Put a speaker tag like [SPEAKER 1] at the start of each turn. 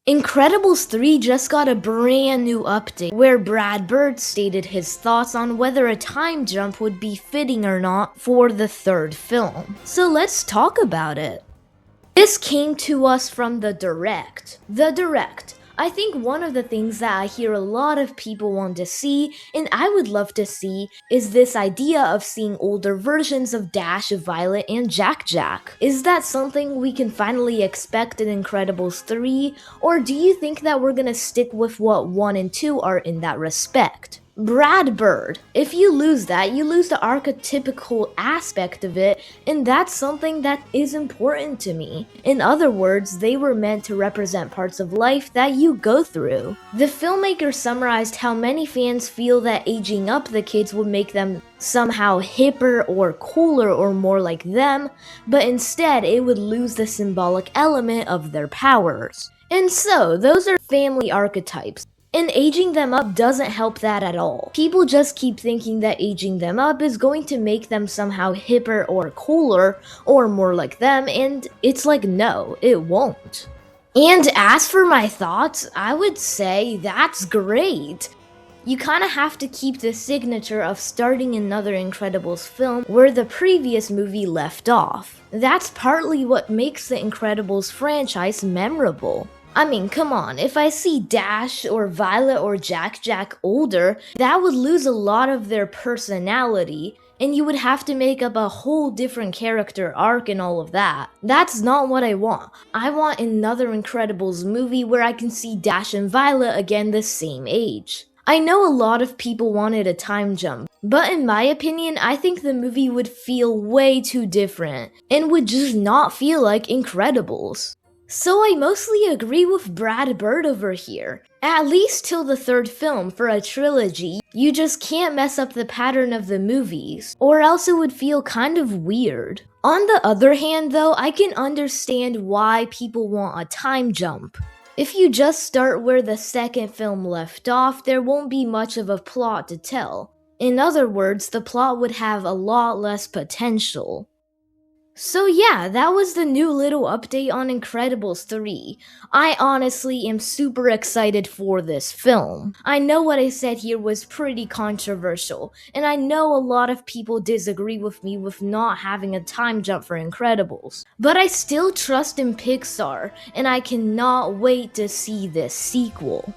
[SPEAKER 1] Incredibles 3 just got a brand new update where Brad Bird stated his thoughts on whether a time jump would be fitting or not for the third film. So let's talk about it. This came to us from the Direct. The Direct. I think one of the things that I hear a lot of people want to see, and I would love to see, is this idea of seeing older versions of Dash, Violet, and Jack Jack. Is that something we can finally expect in Incredibles 3, or do you think that we're gonna stick with what 1 and 2 are in that respect? Brad Bird. If you lose that, you lose the archetypical aspect of it, and that's something that is important to me. In other words, they were meant to represent parts of life that you go through. The filmmaker summarized how many fans feel that aging up the kids would make them somehow hipper or cooler or more like them, but instead it would lose the symbolic element of their powers. And so, those are family archetypes. And aging them up doesn't help that at all. People just keep thinking that aging them up is going to make them somehow hipper or cooler or more like them, and it's like, no, it won't. And as for my thoughts, I would say that's great. You kinda have to keep the signature of starting another Incredibles film where the previous movie left off. That's partly what makes the Incredibles franchise memorable. I mean, come on, if I see Dash or Violet or Jack Jack older, that would lose a lot of their personality, and you would have to make up a whole different character arc and all of that. That's not what I want. I want another Incredibles movie where I can see Dash and Violet again the same age. I know a lot of people wanted a time jump, but in my opinion, I think the movie would feel way too different, and would just not feel like Incredibles. So I mostly agree with Brad Bird over here. At least till the third film for a trilogy, you just can't mess up the pattern of the movies, or else it would feel kind of weird. On the other hand though, I can understand why people want a time jump. If you just start where the second film left off, there won't be much of a plot to tell. In other words, the plot would have a lot less potential. So yeah, that was the new little update on Incredibles 3. I honestly am super excited for this film. I know what I said here was pretty controversial, and I know a lot of people disagree with me with not having a time jump for Incredibles. But I still trust in Pixar, and I cannot wait to see this sequel.